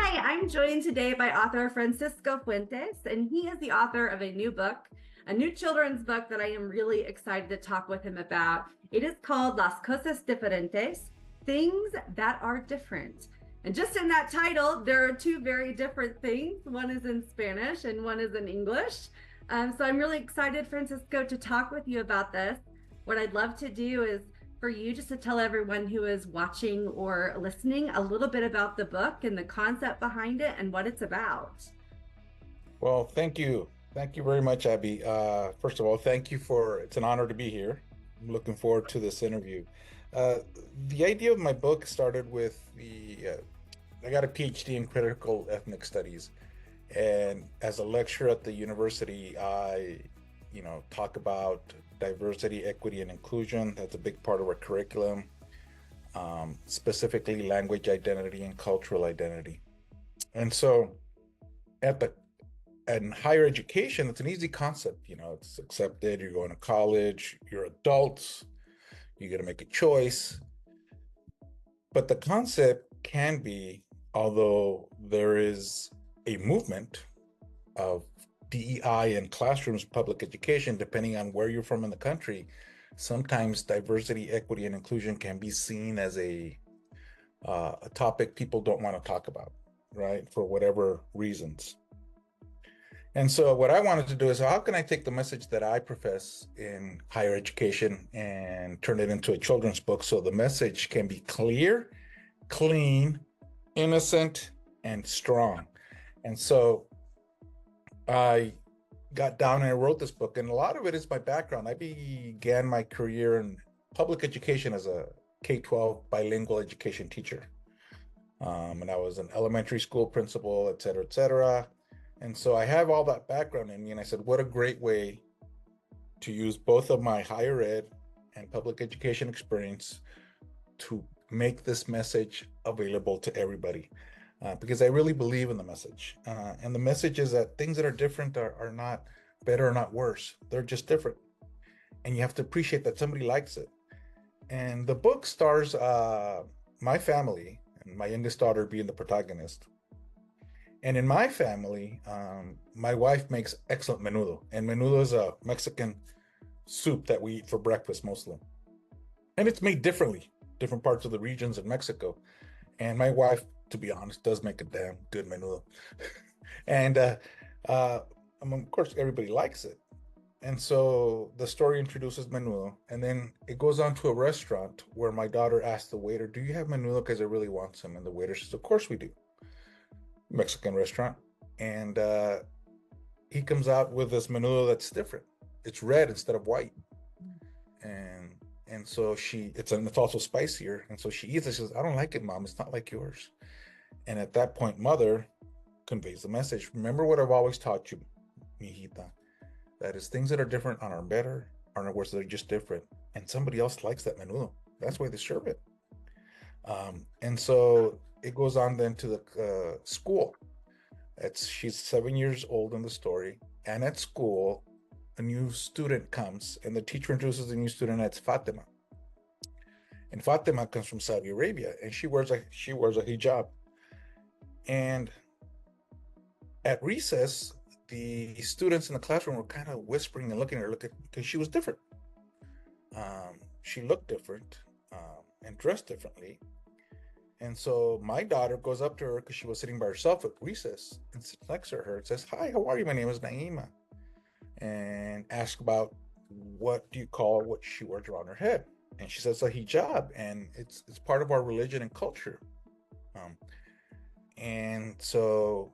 Hi, I'm joined today by author Francisco Fuentes, and he is the author of a new book, a new children's book that I am really excited to talk with him about. It is called Las Cosas Diferentes, Things That Are Different. And just in that title, there are two very different things. One is in Spanish and one is in English. So I'm really excited, Francisco, to talk with you about this. What I'd love to do is for you just to tell everyone who is watching or listening a little bit about the book and the concept behind it and what it's about. Well, thank you. Thank you very much, Abby. First of all, thank you it's an honor to be here. I'm looking forward to this interview. Uh, the idea of my book started with I got a PhD in critical ethnic studies. And as a lecturer at the university, I talk about diversity, equity, and inclusion. That's a big part of our curriculum, specifically language identity and cultural identity. And so at the in higher education, it's an easy concept. It's accepted. You're going to college, you're adults, you got to make a choice. But the concept can be, although there is a movement of DEI in classrooms, public education, depending on where you're from in the country, sometimes diversity, equity, and inclusion can be seen as a topic people don't want to talk about, right? For whatever reasons. And so what I wanted to do is how can I take the message that I profess in higher education and turn it into a children's book so the message can be clear, clean, innocent, and strong. And so I got down and I wrote this book, and a lot of it is my background. I began my career in public education as a K-12 bilingual education teacher. And I was an elementary school principal, et cetera, et cetera. And so I have all that background in me. And I said, what a great way to use both of my higher ed and public education experience to make this message available to everybody. Because I really believe in the message. And the message is that things that are different are not better or not worse. They're just different. And you have to appreciate that somebody likes it. And the book stars my family, and my youngest daughter being the protagonist. And in my family, my wife makes excellent menudo. And menudo is a Mexican soup that we eat for breakfast mostly. And it's made differently, different parts of the regions in Mexico. And my wife, to be honest, does make a damn good menudo. And of course, everybody likes it. And so the story introduces menudo. And then it goes on to a restaurant where my daughter asks the waiter, do you have menudo? Because I really want some. And the waiter says, of course we do. Mexican restaurant. And he comes out with this menudo that's different. It's red instead of white. And so it's also spicier. And so she eats it. She says, I don't like it, Mom. It's not like yours. And at that point, mother conveys the message. Remember what I've always taught you, mijita, that is things that are different are better, are not worse, they're just different. And somebody else likes that menudo. That's why they serve it. And so it goes on then to the school. She's 7 years old in the story. And at school, a new student comes and the teacher introduces the new student. That's Fatima. And Fatima comes from Saudi Arabia and she wears a hijab. And at recess, the students in the classroom were kind of whispering and looking at her because she was different. She looked different and dressed differently. And so my daughter goes up to her because she was sitting by herself at recess and sits next to her and says, hi, how are you? My name is Naima. And asks about what do you call what she wears around her head? And she says a hijab, and it's part of our religion and culture. And so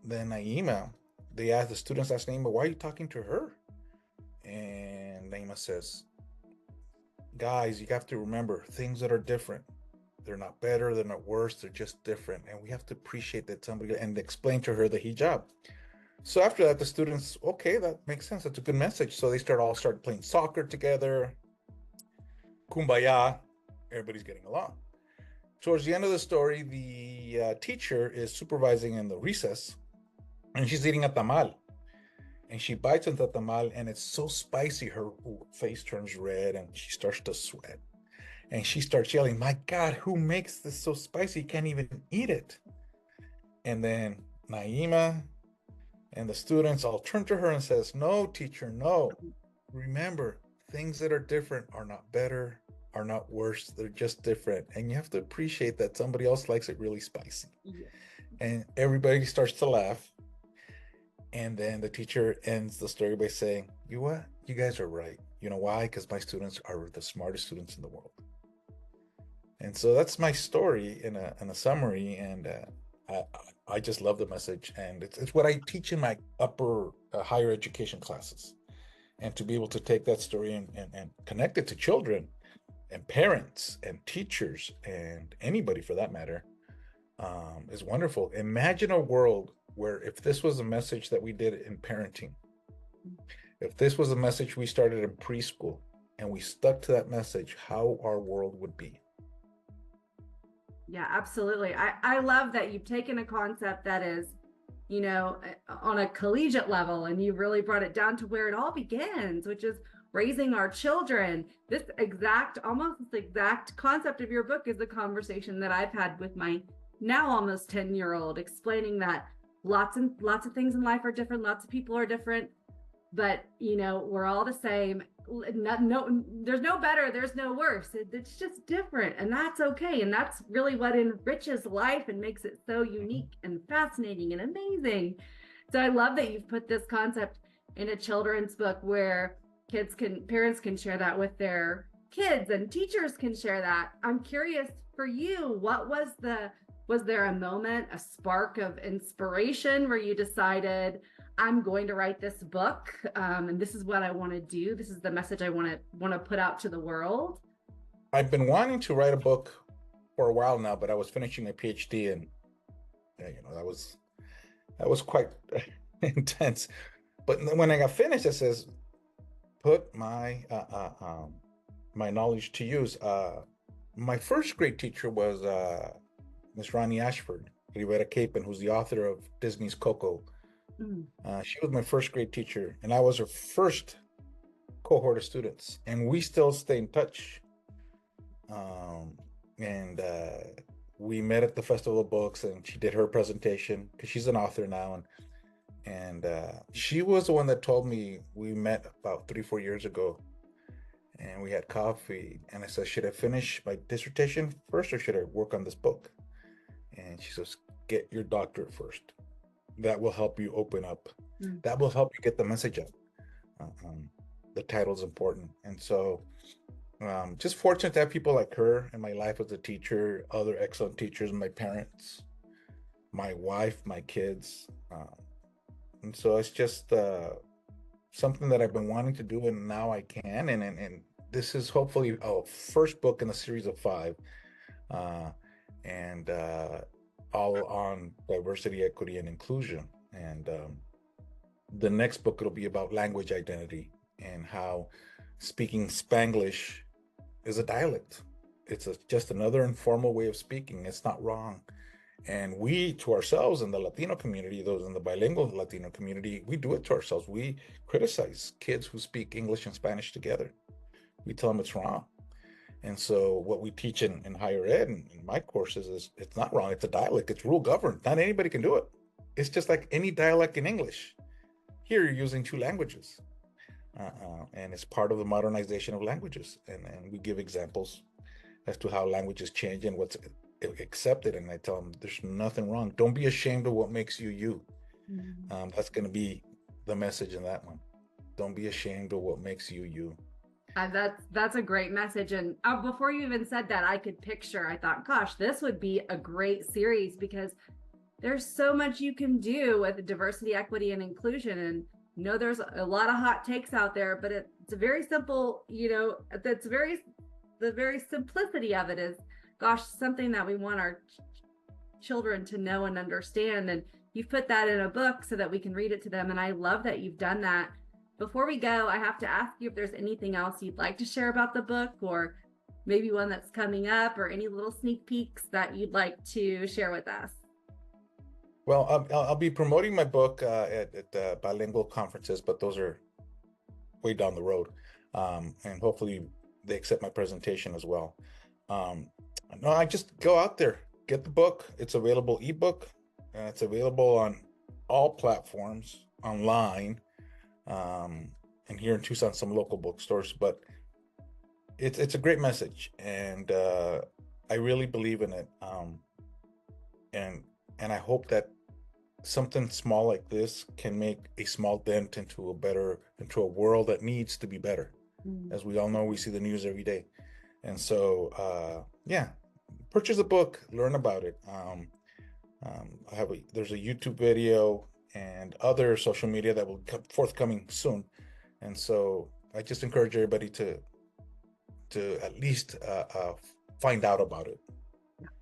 then the students ask Naima, why are you talking to her? And Naima says, guys, you have to remember things that are different. They're not better, they're not worse, they're just different. And we have to appreciate that and explain to her the hijab. So after that, the students, okay, that makes sense. That's a good message. So they all start playing soccer together. Kumbaya, everybody's getting along. Towards the end of the story, the teacher is supervising in the recess, and she's eating a tamal. And she bites into the tamal, and it's so spicy, her face turns red, and she starts to sweat. And she starts yelling, my God, who makes this so spicy? You can't even eat it. And then Naima and the students all turn to her and says, "No, teacher, no. Remember, things that are different are not better, are not worse. They're just different. And you have to appreciate that somebody else likes it really spicy." Yeah. And everybody starts to laugh. And then the teacher ends the story by saying, "You what? You guys are right. You know why? Because my students are the smartest students in the world." And so that's my story in a summary. And I I just love the message, and it's what I teach in my upper higher education classes. And to be able to take that story and connect it to children and parents and teachers and anybody for that matter, is wonderful. Imagine a world where if this was a message that we did in parenting, if this was a message we started in preschool and we stuck to that message, how our world would be. Yeah, absolutely. I love that you've taken a concept that is, on a collegiate level, and you really brought it down to where it all begins, which is raising our children. Almost this exact concept of your book is the conversation that I've had with my now almost 10-year-old, explaining that lots and lots of things in life are different, lots of people are different, but we're all the same. There's no better, there's no worse. It's just different, and that's okay. And that's really what enriches life and makes it so unique and fascinating and amazing. So I love that you've put this concept in a children's book where parents can share that with their kids, and teachers can share that. I'm curious, for you, was there a moment, a spark of inspiration where you decided, I'm going to write this book, and this is what I want to do. This is the message I want to put out to the world? I've been wanting to write a book for a while now, but I was finishing a PhD, and that was quite intense. But when I got finished, it says, put my knowledge to use. My first grade teacher was Miss Ronnie Ashford Rivera Capon, who's the author of Disney's Coco. She was my first grade teacher, and I was her first cohort of students, and we still stay in touch. And we met at the Festival of Books, and she did her presentation because she's an author now, and she was the one that told me. We met about 3-4 years ago, and we had coffee, and I said, "Should I finish my dissertation first, or should I work on this book?" And she says, "Get your doctorate first. That will help you open up. That will help you get the message out. The title is important." And so just fortunate to have people like her in my life as a teacher, other excellent teachers, my parents, my wife, my kids. And so it's just something that I've been wanting to do, and now I can. And this is hopefully our first book in a series of 5. And all on diversity, equity, and inclusion. And the next book, it'll be about language identity and how speaking Spanglish is a dialect. It's just another informal way of speaking. It's not wrong. And we, to ourselves in the Latino community, those in the bilingual Latino community, we do it to ourselves. We criticize kids who speak English and Spanish together. We tell them it's wrong. And so what we teach in higher ed and in my courses is it's not wrong. It's a dialect. It's rule governed. Not anybody can do it. It's just like any dialect in English. Here you're using 2 languages. And it's part of the modernization of languages. And we give examples as to how languages change and what's accepted. And I tell them there's nothing wrong. Don't be ashamed of what makes you you. That's going to be the message in that one. Don't be ashamed of what makes you you. That's a great message. And before you even said that, I thought, gosh, this would be a great series, because there's so much you can do with diversity, equity, and inclusion. And there's a lot of hot takes out there, but it's a very simple, the very simplicity of it is, gosh, something that we want our children to know and understand. And you've put that in a book so that we can read it to them. And I love that you've done that. Before we go, I have to ask you if there's anything else you'd like to share about the book, or maybe one that's coming up, or any little sneak peeks that you'd like to share with us. Well, I'll be promoting my book at bilingual conferences, but those are way down the road. And hopefully they accept my presentation as well. No, I just go out there, get the book. It's available ebook, and it's available on all platforms online, and here in Tucson, some local bookstores. But it's a great message, and I really believe in it. And I hope that something small like this can make a small dent into a world that needs to be better. As we all know, we see the news every day. And so yeah, purchase a book, learn about it. There's a YouTube video and other social media that will come forthcoming soon. And so I just encourage everybody to at least find out about it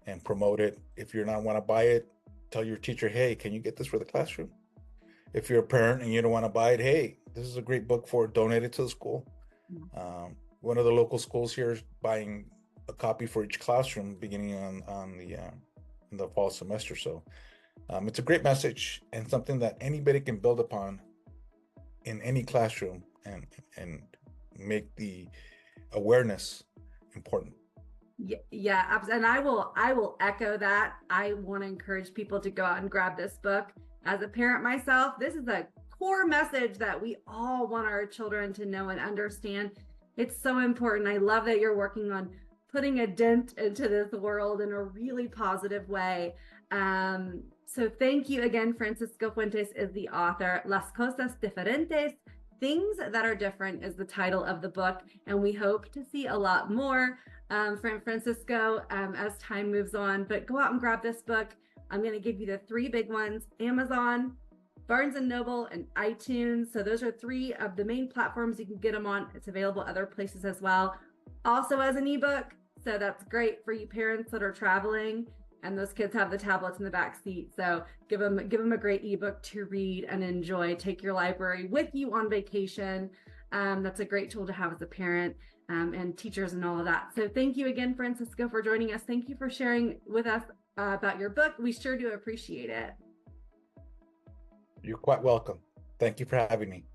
and promote it. If you're not want to buy it, tell your teacher, hey, can you get this for the classroom? If you're a parent and you don't want to buy it, hey, this is a great book for it, donate it to the school. One of the local schools here is buying a copy for each classroom beginning on the fall semester. So it's a great message and something that anybody can build upon in any classroom and make the awareness important. Yeah, and I will echo that. I want to encourage people to go out and grab this book. As a parent myself, this is a core message that we all want our children to know and understand. It's so important. I love that you're working on putting a dent into this world in a really positive way. So thank you again. Francisco Fuentes is the author. Las Cosas Diferentes, Things That Are Different is the title of the book. And we hope to see a lot more from Francisco as time moves on. But go out and grab this book. I'm going to give you the three big ones: Amazon, Barnes & Noble, and iTunes. So those are three of the main platforms you can get them on. It's available other places as well. Also as an ebook. So that's great for you parents that are traveling and those kids have the tablets in the back seat. So give them a great ebook to read and enjoy. Take your library with you on vacation. That's a great tool to have as a parent and teachers and all of that. So thank you again, Francisco, for joining us. Thank you for sharing with us about your book. We sure do appreciate it. You're quite welcome. Thank you for having me.